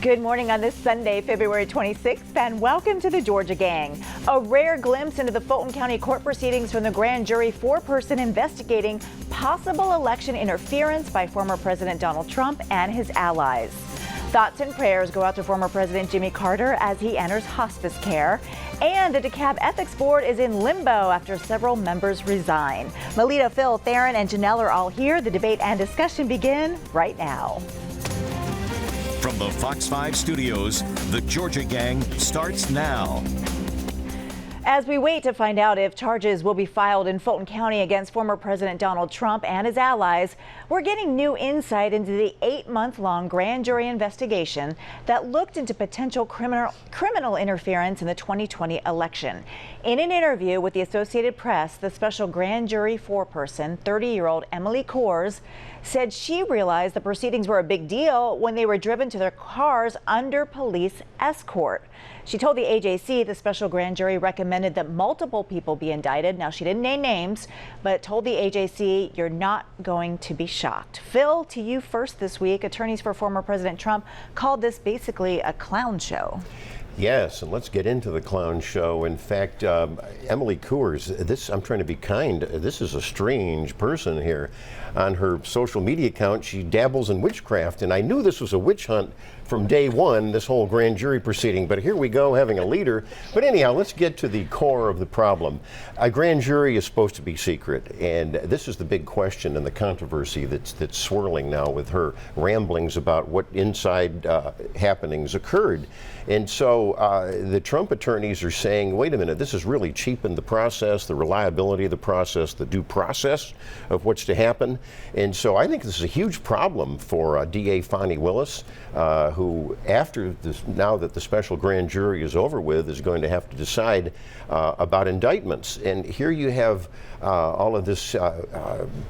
Good morning on this Sunday, February 26th, and welcome to the Georgia Gang. A rare glimpse into the Fulton County court proceedings from the grand jury four-person investigating possible election interference by former President Donald Trump and his allies. Thoughts and prayers go out to former President Jimmy Carter as he enters hospice care. And the DeKalb Ethics Board is in limbo after several members resign. Melita, Phil, Theron, and Janelle are all here. The debate and discussion begin right now. From the Fox 5 studios, the Georgia Gang starts now. As we wait to find out if charges will be filed in Fulton County against former President Donald Trump and his allies, we're getting new insight into the 8-month-long grand jury investigation that looked into potential criminal interference in the 2020 election. In an interview with the Associated Press, the special grand jury foreperson, 30-year-old Emily Coors, said she realized the proceedings were a big deal when they were driven to their cars under police escort. She told the AJC the special grand jury recommended that multiple people be indicted. Now, she didn't name names, but told the AJC, you're not going to be shocked. Phil, to you first this week. Attorneys for former President Trump called this basically a clown show. Yes, and let's get into the clown show. In fact, Emily Coors, I'm trying to be kind, this is a strange person here. On her social media account, she dabbles in witchcraft, and I knew this was a witch hunt from day one, this whole grand jury proceeding, but here we go having a leader. But anyhow, let's get to the core of the problem. A grand jury is supposed to be secret, and this is the big question and the controversy that's swirling now with her ramblings about what inside happenings occurred. And so the Trump attorneys are saying, wait a minute, this has really cheapened the process, the reliability of the process, the due process of what's to happen. And so I think this is a huge problem for DA Fani Willis, who after this, now that the special grand jury is over with, is going to have to decide about indictments. And here you have all of this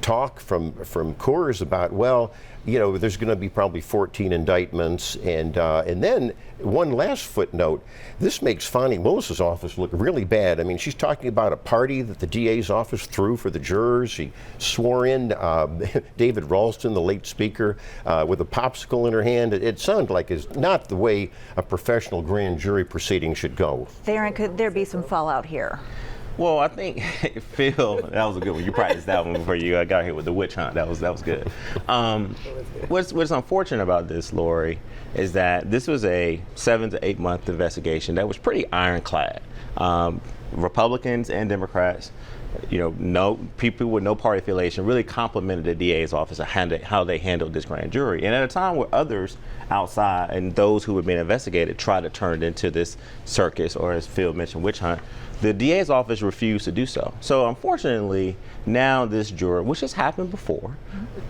talk from Coors about, well, you know, there's going to be probably 14 indictments, and then one last footnote. This makes Fani Willis's office look really bad. I mean, she's talking about a party that the DA's office threw for the jurors. She swore in David Ralston, the late speaker, with a popsicle in her hand. It sounded like it's not the way a professional grand jury proceeding should go. Theron, could there be some fallout here? Well, I think, Phil, that was a good one. You practiced that one before you got here with the witch hunt. That was good. What's unfortunate about this, Lori, is that this was a 7 to 8 month investigation that was pretty ironclad. Republicans and Democrats, no people with no party affiliation really complimented the DA's office on how they handled this grand jury. And at a time where others outside and those who were being investigated tried to turn it into this circus, or as Phil mentioned, witch hunt, the DA's office refused to do so. So unfortunately, now this juror, which has happened before,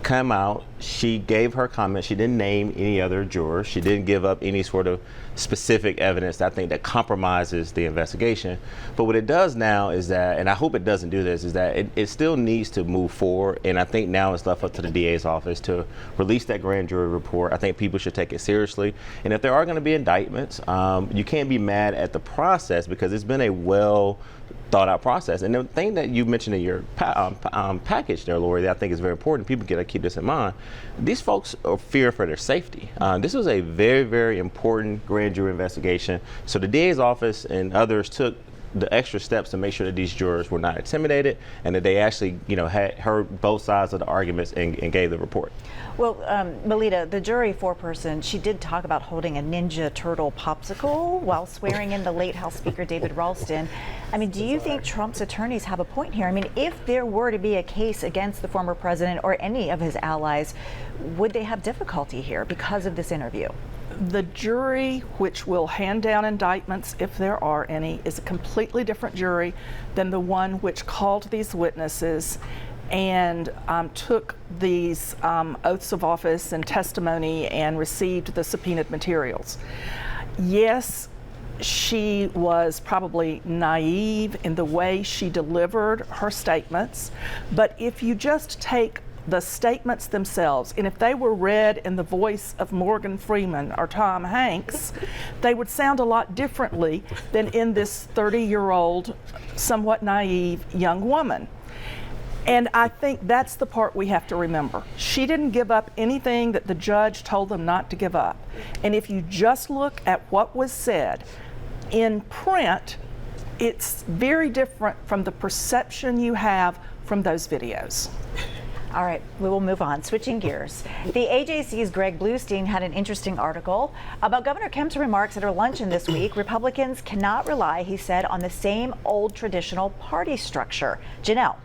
come out. She gave her comment. She didn't name any other jurors. She didn't give up any sort of specific evidence that I think that compromises the investigation. But what it does now is that, and I hope it doesn't do this, is that it still needs to move forward. And I think now it's left up to the DA's office to release that grand jury report. I think people should take it seriously. And if there are going to be indictments, you can't be mad at the process because it's been a well thought out process. And the thing that you mentioned in your package there, Lori, that I think is very important, people got to keep this in mind. These folks are fearing for their safety. This was a very, very important grand jury investigation. So the DA's office and others took the extra steps to make sure that these jurors were not intimidated and that they actually, had heard both sides of the arguments and gave the report. Well, Melita, the jury foreperson, she did talk about holding a Ninja Turtle popsicle while swearing in the late House Speaker David Ralston. I mean, do you think Trump's attorneys have a point here? I mean, if there were to be a case against the former president or any of his allies, would they have difficulty here because of this interview? The jury, which will hand down indictments if there are any, is a completely different jury than the one which called these witnesses and took these oaths of office and testimony and received the subpoenaed materials. Yes, she was probably naive in the way she delivered her statements, but if you just take the statements themselves, and if they were read in the voice of Morgan Freeman or Tom Hanks, they would sound a lot differently than in this 30-year-old, somewhat naive young woman. And I think that's the part we have to remember. She didn't give up anything that the judge told them not to give up. And if you just look at what was said in print, it's very different from the perception you have from those videos. All right, we will move on. Switching gears. The AJC's Greg Bluestein had an interesting article about Governor Kemp's remarks at her luncheon this week. Republicans cannot rely, he said, on the same old traditional party structure. Janelle.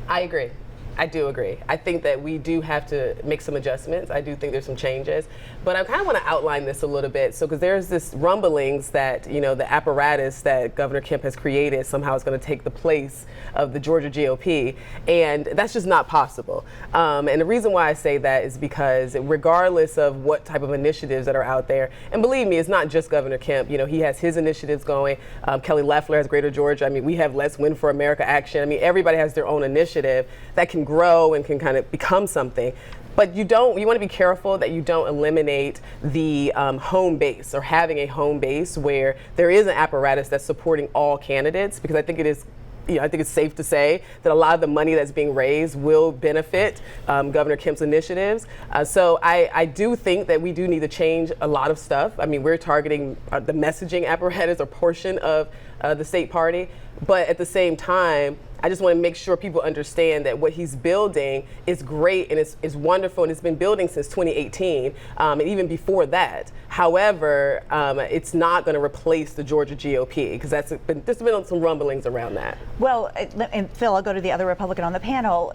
I agree. I do agree. I think that we do have to make some adjustments. I do think there's some changes, but I kind of want to outline this a little bit. So, because there's this rumblings that, you know, the apparatus that Governor Kemp has created somehow is going to take the place of the Georgia GOP, and that's just not possible. And the reason why I say that is because regardless of what type of initiatives that are out there, and believe me, it's not just Governor Kemp. You know, he has his initiatives going. Kelly Loeffler has Greater Georgia. I mean, we have Let's Win for America Action. I mean, everybody has their own initiative that can grow and can kind of become something. But you want to be careful that you don't eliminate the home base, or having a home base where there is an apparatus that's supporting all candidates, because I think it is, you know, I think it's safe to say that a lot of the money that's being raised will benefit Governor Kemp's initiatives. So I do think that we do need to change a lot of stuff. I mean, we're targeting the messaging apparatus or portion of the state party, but at the same time, I just want to make sure people understand that what he's building is great and it's wonderful, and it's been building since 2018 and even before that. However, it's not going to replace the Georgia GOP, because there's been some rumblings around that. Well, and Phil, I'll go to the other Republican on the panel.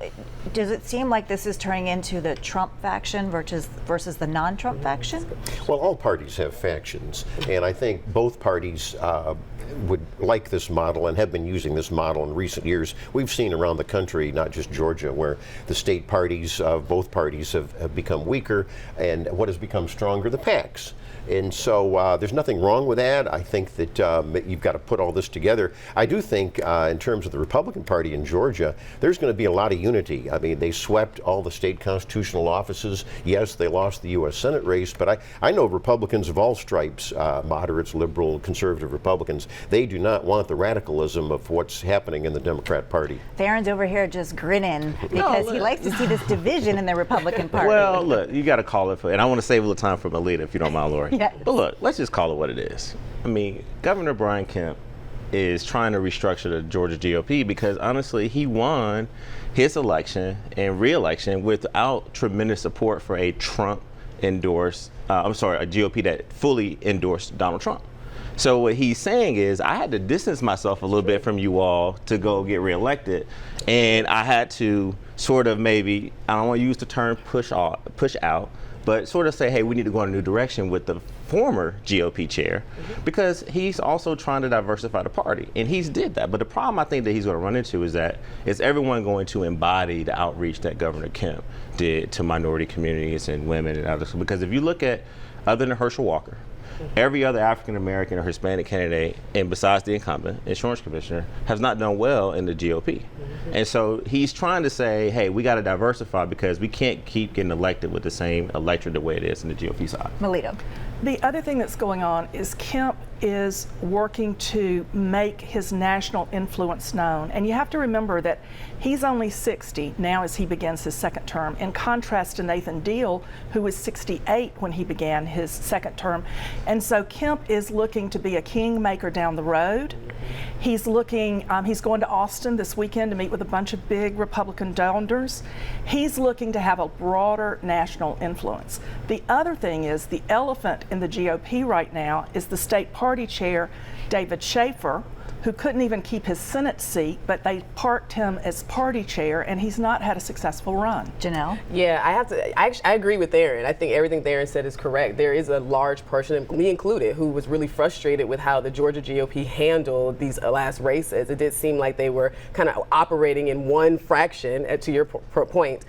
Does it seem like this is turning into the Trump faction versus the non-Trump faction? Well, all parties have factions, and I think both parties would like this model and have been using this model in recent years. We've seen around the country, not just Georgia, where the state parties, both parties have become weaker, and what has become stronger, the PACs. And so there's nothing wrong with that. I think that you've got to put all this together. I do think in terms of the Republican Party in Georgia, there's going to be a lot of unity. I mean, they swept all the state constitutional offices. Yes, they lost the U.S. Senate race, but I know Republicans of all stripes, moderates, liberal, conservative Republicans, they do not want the radicalism of what's happening in the Democrat Party. Theron's over here just grinning because he likes to see this division in the Republican Party. Well, look, you got to call it and I want to save a little time for Melita, if you don't mind, Lori. Yes. But look, let's just call it what it is. I mean, Governor Brian Kemp is trying to restructure the Georgia GOP because honestly, he won his election and re-election without tremendous support for a Trump-endorsed, a GOP that fully endorsed Donald Trump. So what he's saying is, I had to distance myself a little bit from you all to go get reelected, and I had to sort of maybe, I don't want to use the term push out, but sort of say, hey, we need to go in a new direction with the former GOP chair, because he's also trying to diversify the party, and he's did that. But the problem I think that he's going to run into is everyone going to embody the outreach that Governor Kemp did to minority communities and women and others. Because if you look at, other than Herschel Walker, every other African American or Hispanic candidate, and besides the incumbent insurance commissioner, has not done well in the GOP. And so he's trying to say, hey, we got to diversify because we can't keep getting elected with the same electorate the way it is in the GOP side. Melita. The other thing that's going on is Kemp is working to make his national influence known. And you have to remember that he's only 60 now as he begins his second term, in contrast to Nathan Deal, who was 68 when he began his second term. And so Kemp is looking to be a kingmaker down the road. He's looking, he's going to Austin this weekend to meet with a bunch of big Republican donors. He's looking to have a broader national influence. The other thing is, the elephant in the GOP right now is the state party chair, David Schaefer, who couldn't even keep his Senate seat, but they parked him as party chair, and he's not had a successful run. Janelle? Yeah, I agree with Theron. I think everything Theron said is correct. There is a large portion, me included, who was really frustrated with how the Georgia GOP handled these last races. It did seem like they were kind of operating in one fraction, to your point.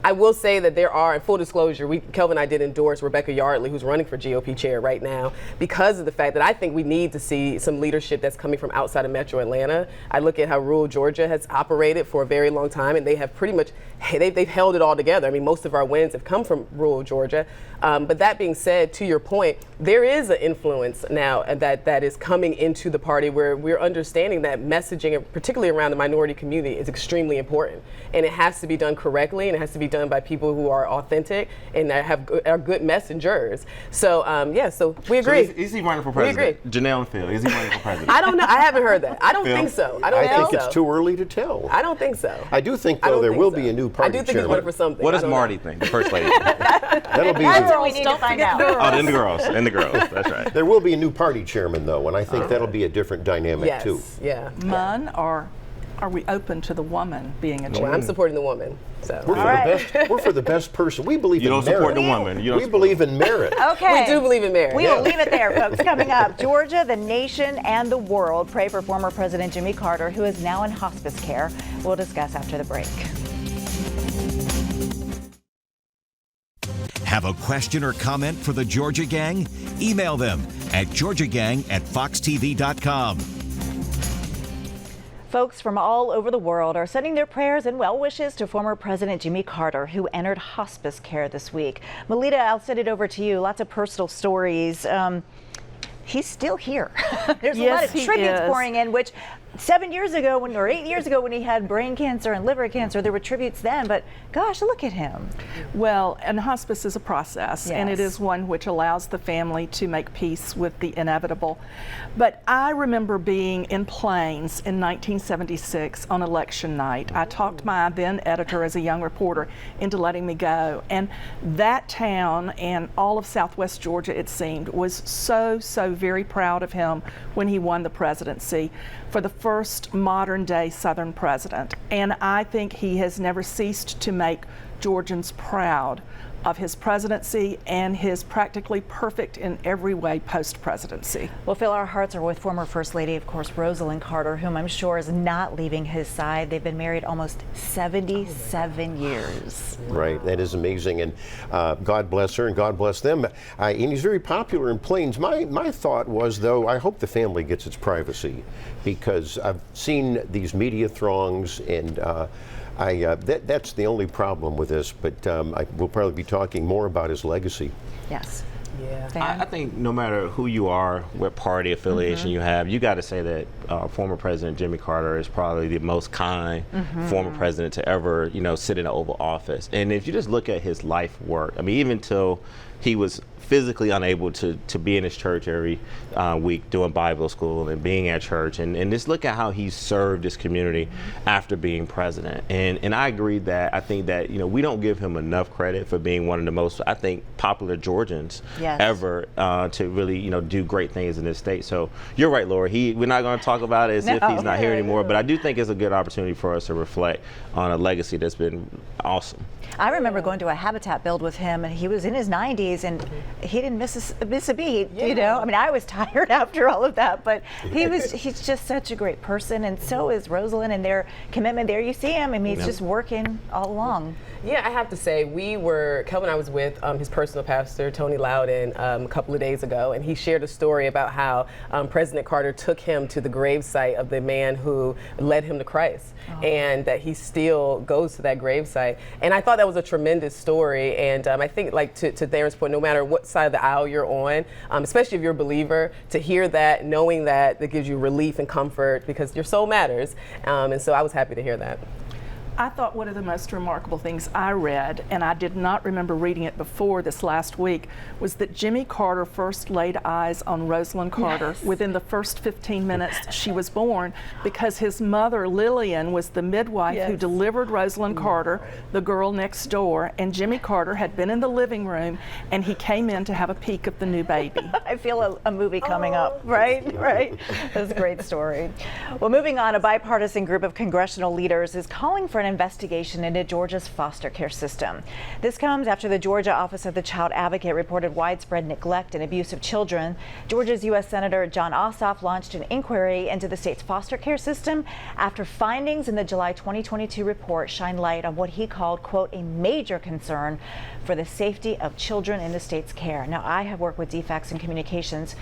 I will say that there are, in full disclosure, Kelvin and I did endorse Rebecca Yardley, who's running for GOP chair right now, because of the fact that I think we need to see some leadership that's coming from outside of Metro Atlanta. I look at how rural Georgia has operated for a very long time, and they have pretty much, they've held it all together. I mean, most of our wins have come from rural Georgia. But that being said, to your point, there is an influence now that is coming into the party where we're understanding that messaging, particularly around the minority community, is extremely important. And it has to be done correctly, and it has to be done by people who are authentic and that are good messengers. So, so we agree. So is he running for president? We agree. Janelle and Phil, is he running for president? I don't know. I haven't heard that. I don't think so. I think it's too early to tell. I don't think so. I do think, though, there will be a new party I do think he's chairman. running for something. What does Marty think, the first lady? That'll be That's what we need to find out. Oh, and the girls. That's right. There will be a new party chairman, though, and I think that'll be a different dynamic, too. Yeah. Mun, or are we open to the woman being a chair? Well, I'm supporting the woman. So. We're for the best person. We believe in merit. You don't support the woman. We believe in merit. Okay. We do believe in merit. We will leave it there, folks. Coming up, Georgia, the nation, and the world pray for former President Jimmy Carter, who is now in hospice care. We'll discuss after the break. Have a question or comment for the Georgia Gang? Email them at georgiagang@foxtv.com. Folks from all over the world are sending their prayers and well wishes to former President Jimmy Carter, who entered hospice care this week. Melita, I'll send it over to you. Lots of personal stories. He's still here. There's a lot of tributes pouring in, which 7 years ago, or 8 years ago, when he had brain cancer and liver cancer, there were tributes then, but gosh, look at him. Well, and hospice is a process, and it is one which allows the family to make peace with the inevitable. But I remember being in Plains in 1976 on election night. I talked my then editor as a young reporter into letting me go, and that town and all of Southwest Georgia, it seemed, was so very proud of him when he won the presidency for the first modern day Southern president. And I think he has never ceased to make Georgians proud of his presidency and his practically perfect in every way post-presidency. Well, Phil, our hearts are with former First Lady, of course, Rosalind Carter, whom I'm sure is not leaving his side. They've been married almost 77 years. Right, that is amazing, and God bless her and God bless them. And he's very popular in Plains. My thought was, though, I hope the family gets its privacy, because I've seen these media throngs, and that's the only problem with this, but we'll probably be talking more about his legacy. Yes. Yeah. I think no matter who you are, what party affiliation you have, you got to say that former President Jimmy Carter is probably the most kind former president to ever, sit in the Oval Office. And if you just look at his life work, I mean, even till he was physically unable to be in his church every week doing Bible school and being at church, and just look at how he served his community after being president. And I agree that I think that we don't give him enough credit for being one of the most, I think, popular Georgians ever to really do great things in this state. So you're right, Laura. We're not going to talk about it as if he's not here anymore, but I do think it's a good opportunity for us to reflect on a legacy that's been awesome. I remember going to a Habitat build with him, and he was in his 90s, and he didn't miss a beat. I mean, I was tired after all of that, but he's just such a great person, and so is Rosalind, and their commitment. There you see him. I mean, he's just working all along. Yeah, I have to say, Kelvin and I was with his personal pastor, Tony Loudon, a couple of days ago, and he shared a story about how President Carter took him to the gravesite of the man who led him to Christ, and that he still goes to that gravesite. And I thought that was a tremendous story, and I think, like to Darren's point, no matter what side of the aisle you're on, especially if you're a believer, to hear that, knowing that gives you relief and comfort, because your soul matters, and so I was happy to hear that. I thought one of the most remarkable things I read, and I did not remember reading it before this last week, was that Jimmy Carter first laid eyes on Rosalind Carter within the first 15 minutes she was born, because his mother, Lillian, was the midwife who delivered Rosalind Carter, the girl next door, and Jimmy Carter had been in the living room, and he came in to have a peek of the new baby. I feel a movie coming up, right? That's a great story. Well, moving on, a bipartisan group of congressional leaders is calling for an investigation into Georgia's foster care system. This comes after the Georgia Office of the Child Advocate reported widespread neglect and abuse of children. Georgia's U.S. Senator John Ossoff launched an inquiry into the state's foster care system after findings in the July 2022 report shine light on what he called, quote, a major concern for the safety of children in the state's care. Now, I have worked with DFACS and communications.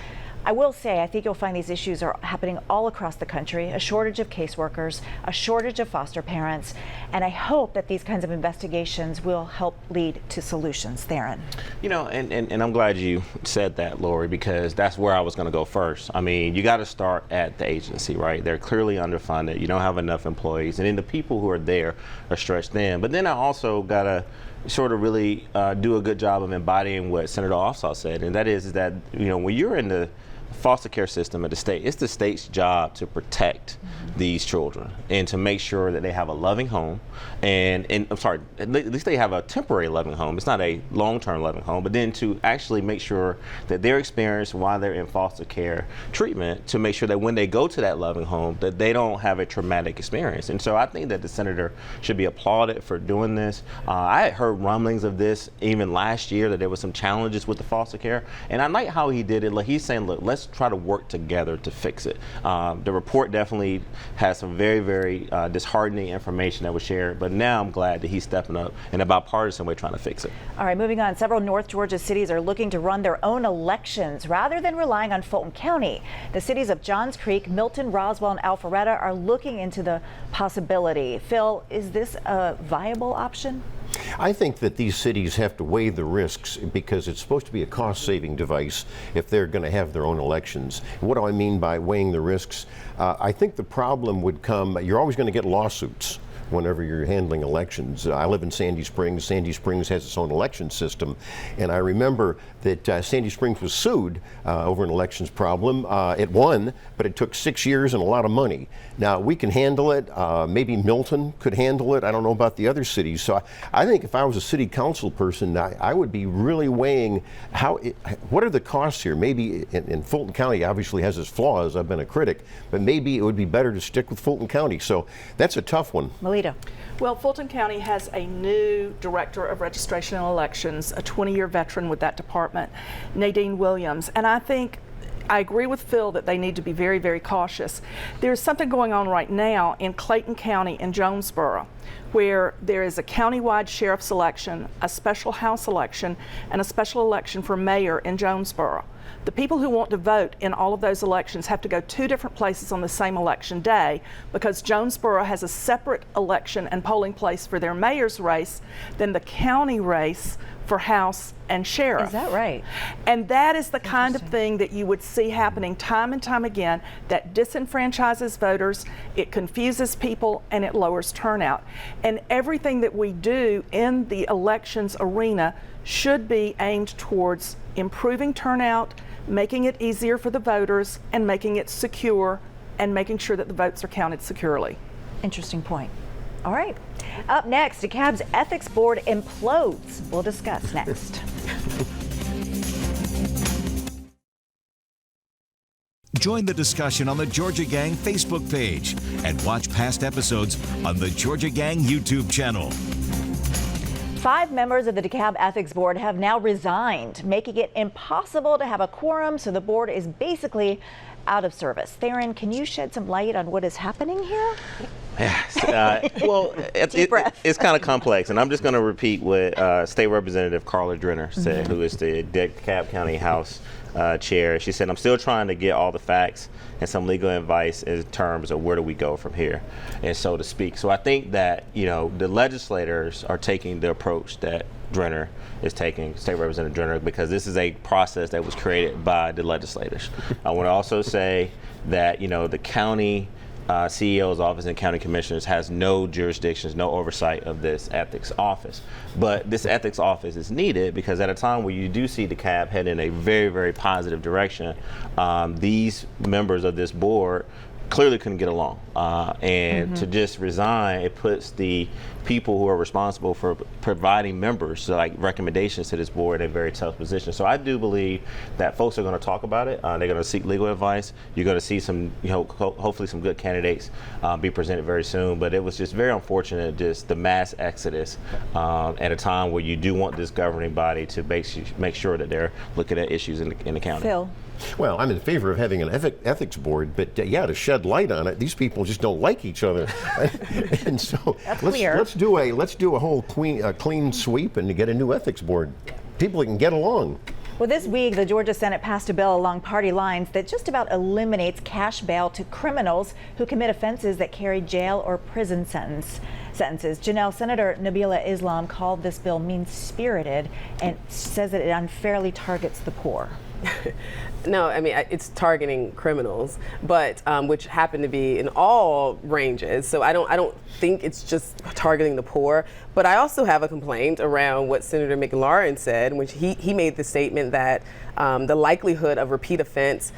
I will say, I think you'll find these issues are happening all across the country, a shortage of caseworkers, a shortage of foster parents, and I hope that these kinds of investigations will help lead to solutions. Theron. You know, and I'm glad you said that, Lori, because that's where I was going to go first. I mean, you got to start at the agency, right? They're clearly underfunded. You don't have enough employees, and then the people who are there are stretched thin. But then I also got to sort of really do a good job of embodying what Senator Ossoff said, and that is that, you know, when you're in the foster care system at the state, it's the state's job to protect these children and to make sure that they have a loving home and I'm sorry, at least they have a temporary loving home. It's not a long-term loving home, but then to actually make sure that their experience while they're in foster care treatment, to make sure that when they go to that loving home, that they don't have a traumatic experience. And so I think that the senator should be applauded for doing this. I had heard rumblings of this even last year, that there was some challenges with the foster care, and I like how he did it. Like, he's saying, look, let's try to work together to fix it. The report definitely has some very, very disheartening information that was shared, but now I'm glad that he's stepping up in a bipartisan way trying to fix it. All right, moving on. Several North Georgia cities are looking to run their own elections rather than relying on Fulton County. The cities of Johns Creek, Milton, Roswell, and Alpharetta are looking into the possibility. Phil, is this a viable option? I think that these cities have to weigh the risks, because it's supposed to be a cost-saving device if they're going to have their own elections. What do I mean by weighing the risks? I think the problem would come, you're always going to get lawsuits whenever you're handling elections. I live in Sandy Springs. Sandy Springs has its own election system, and I remember that Sandy Springs was sued over an elections problem. It won, but it took 6 years and a lot of money. Now, we can handle it. Maybe Milton could handle it. I don't know about the other cities. So I think if I was a city council person, I would be really weighing what are the costs here. Maybe in Fulton County obviously has its flaws. I've been a critic, but maybe it would be better to stick with Fulton County. So that's a tough one. Melita. Well, Fulton County has a new director of registration and elections, a 20-year veteran with that department, Nadine Williams. And I think I agree with Phil that they need to be very, very cautious. There's something going on right now in Clayton County in Jonesboro, where there is a countywide sheriff's election, a special House election, and a special election for mayor in Jonesboro. The people who want to vote in all of those elections have to go 2 different places on the same election day, because Jonesboro has a separate election and polling place for their mayor's race than the county race for House and sheriff. Is that right? And that is the kind of thing that you would see happening time and time again, that disenfranchises voters, it confuses people, and it lowers turnout. And everything that we do in the elections arena should be aimed towards improving turnout, making it easier for the voters, and making it secure, and making sure that the votes are counted securely. Interesting point. All right. Up next, DeKalb's ethics board implodes. We'll discuss next. Join the discussion on the Georgia Gang Facebook page and watch past episodes on the Georgia Gang YouTube channel. 5 members of the DeKalb Ethics Board have now resigned, making it impossible to have a quorum, so the board is basically out of service. Theron, can you shed some light on what is happening here? Yes. Well, it's kind of complex, and I'm just going to repeat what State Representative Carla Drenner said, who is the DeKalb County House chair. She said, I'm still trying to get all the facts and some legal advice in terms of where do we go from here, and so to speak. So I think that, you know, the legislators are taking the approach that Drenner is taking, State Representative Drenner, because this is a process that was created by the legislators. I want to also say that, you know, the county CEO's office and county commissioners has no jurisdictions, no oversight of this ethics office. But this ethics office is needed because at a time where you do see DeKalb head in a very, very positive direction, these members of this board clearly couldn't get along. And to just resign, it puts the people who are responsible for providing members, so like recommendations to this board, in a very tough position. So I do believe that folks are going to talk about it. They're going to seek legal advice. You're going to see some, hopefully some good candidates be presented very soon. But it was just very unfortunate, just the mass exodus at a time where you do want this governing body to make sure that they're looking at issues in the county. Phil. Well, I'm in favor of having an ethics board, but yeah, to shed light on it, these people just don't like each other, and so let's do a whole clean sweep and to get a new ethics board. People can get along. Well, this week, the Georgia Senate passed a bill along party lines that just about eliminates cash bail to criminals who commit offenses that carry jail or prison sentences. Janelle, Senator Nabila Islam called this bill mean-spirited and says that it unfairly targets the poor. No, I mean, it's targeting criminals, but which happen to be in all ranges. So I don't think it's just targeting the poor. But I also have a complaint around what Senator McLaurin said, in which he made the statement that the likelihood of repeat offenders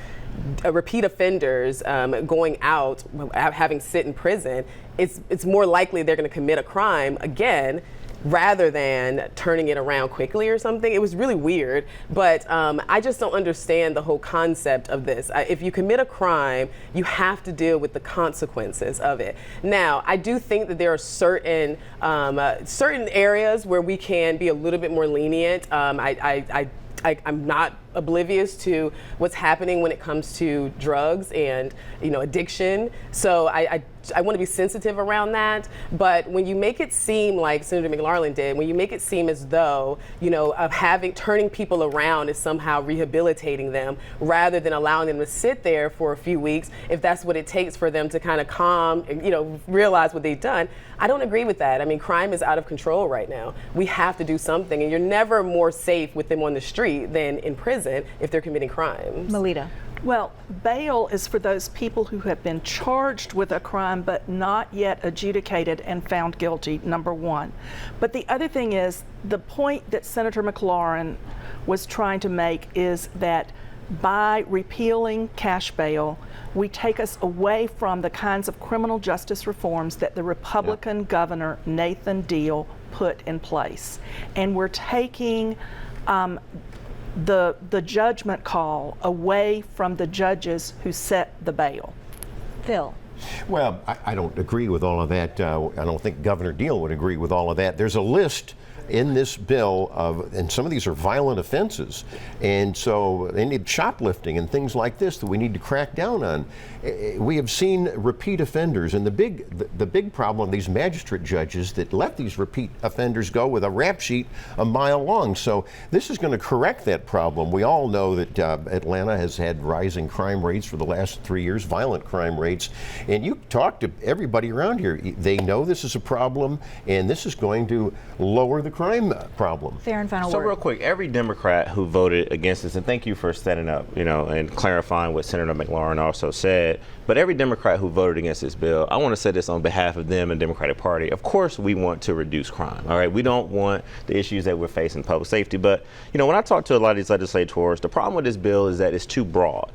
going out, having sit in prison, it's more likely they're going to commit a crime again, rather than turning it around quickly or something. It was really weird, but I just don't understand the whole concept of this. If you commit a crime, you have to deal with the consequences of it. Now, I do think that there are certain areas where we can be a little bit more lenient. I'm not oblivious to what's happening when it comes to drugs and addiction. So I want to be sensitive around that. But when you make it seem like Senator McLaurin did, when you make it seem as though turning people around is somehow rehabilitating them, rather than allowing them to sit there for a few weeks, if that's what it takes for them to kind of calm, realize what they've done, I don't agree with that. I mean, crime is out of control right now. We have to do something, and you're never more safe with them on the street than in prison if they're committing crimes. Melita. Well, bail is for those people who have been charged with a crime but not yet adjudicated and found guilty, number one. But the other thing is, the point that Senator McLaurin was trying to make is that by repealing cash bail, we take us away from the kinds of criminal justice reforms that the Republican governor, Nathan Deal, put in place. And we're taking the judgment call away from the judges who set the bail. Phil. Well, I don't agree with all of that. I don't think Governor Deal would agree with all of that. There's a list in this bill and some of these are violent offenses, and so they need shoplifting and things like this that we need to crack down on. We have seen repeat offenders, and the big problem, these magistrate judges that let these repeat offenders go with a rap sheet a mile long. So this is going to correct that problem. We all know that Atlanta has had rising crime rates for the last 3 years, violent crime rates, and you talk to everybody around here, they know this is a problem, and this is going to lower the crime problem. Fair and final word. So word. real quick, every Democrat who voted against this, and thank you for setting up, and clarifying what Senator McLaurin also said, but every Democrat who voted against this bill, I want to say this on behalf of them and the Democratic Party. Of course, we want to reduce crime. All right, we don't want the issues that we're facing in public safety. But when I talk to a lot of these legislators, the problem with this bill is that it's too broad.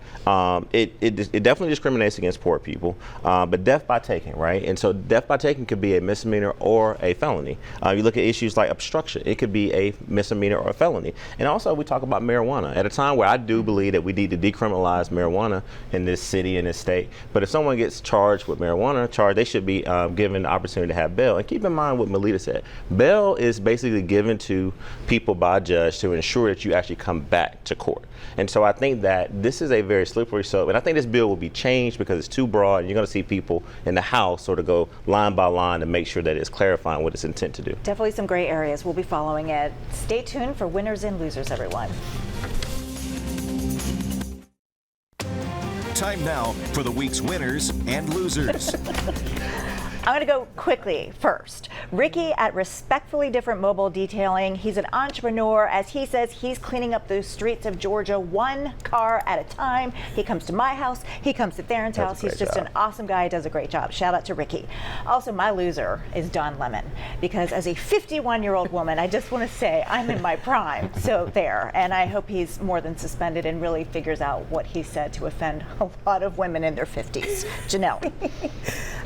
It definitely discriminates against poor people, but death by taking, right? And so death by taking could be a misdemeanor or a felony. You look at issues like obstruction, it could be a misdemeanor or a felony. And also we talk about marijuana at a time where I do believe that we need to decriminalize marijuana in this city, in this state. But if someone gets charged with marijuana, they should be given the opportunity to have bail. And keep in mind what Melita said. Bail is basically given to people by a judge to ensure that you actually come back to court. And so I think that this is a very slippery slope. And I think this bill will be changed because it's too broad. And you're going to see people in the House sort of go line by line to make sure that it's clarifying what it's intent to do. Definitely some gray areas. We'll be following it. Stay tuned for winners and losers, everyone. Time now for the week's winners and losers. I'm going to go quickly first. Ricky at Respectfully Different Mobile Detailing. He's an entrepreneur. As he says, he's cleaning up the streets of Georgia one car at a time. He comes to my house. He comes to Theron's house. He's just an awesome guy. He does a great job. Shout out to Ricky. Also, my loser is Don Lemon, because as a 51-year-old woman, I just want to say I'm in my prime. So there. And I hope he's more than suspended and really figures out what he said to offend a lot of women in their 50s. Janelle.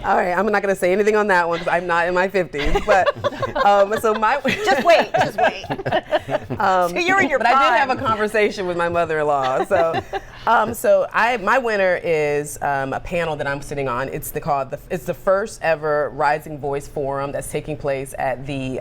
All right, I'm not going to say anything on that one because I'm not in my 50s. But so my just wait. So you're in your prime. But I did have a conversation with my mother-in-law. So, my winner is a panel that I'm sitting on. It's the first ever Rising Voice Forum that's taking place at the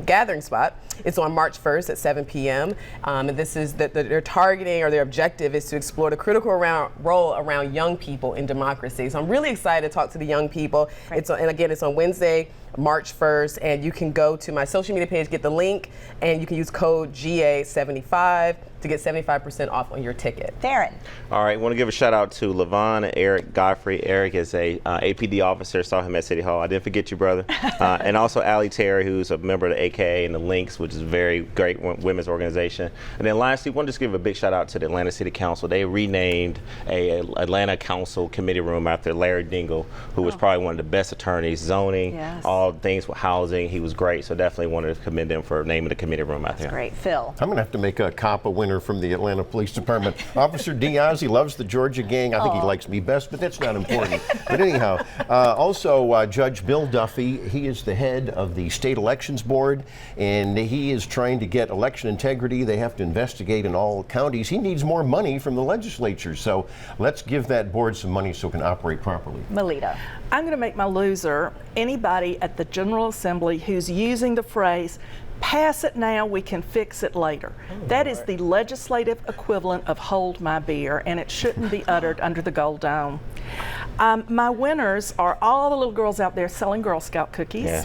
Gathering Spot. It's on March 1st at 7 p.m. And this is that they're targeting, or their objective is to explore the critical role around young people in democracy. So I'm really excited to talk to the young people. Right. And again, it's on Wednesday, March 1st, and you can go to my social media page, get the link, and you can use code GA75 to get 75% off on your ticket. Theron. All right, want to give a shout out to Levon and Eric Godfrey. Eric is a APD officer, saw him at City Hall. I didn't forget you, brother. And also Allie Terry, who's a member of the AKA and the Links, which is a very great women's organization. And then lastly, want to just give a big shout out to the Atlanta City Council. They renamed a Atlanta Council committee room after Larry Dingle, who was probably one of the best attorneys, zoning, all things with housing. He was great, so definitely wanted to commend them for naming the committee room out there. That's great. Phil. I'm going to have to make a COPPA winner from the Atlanta Police Department. Officer Diaz, he loves the Georgia gang. I think he likes me best, but that's not important. But anyhow, also Judge Bill Duffy, he is the head of the State Elections Board, and he is trying to get election integrity. They have to investigate in all counties. He needs more money from the legislature, so let's give that board some money so it can operate properly. Melita. I'm going to make my loser anybody at the General Assembly who's using the phrase, pass it now, we can fix it later. That is the legislative equivalent of hold my beer, and it shouldn't be uttered under the Gold Dome. My winners are all the little girls out there selling Girl Scout cookies.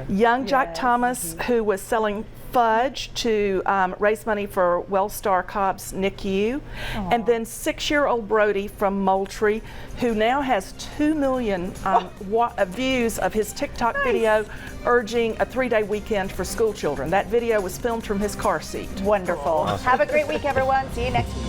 Young Jack Thomas, who was selling fudge to raise money for Wellstar Cobb's NICU. And then 6-year-old Brody from Moultrie, who now has 2 million views of his TikTok video urging a 3-day weekend for school children. That video was filmed from his car seat. Wonderful. Have a great week, everyone. See you next week.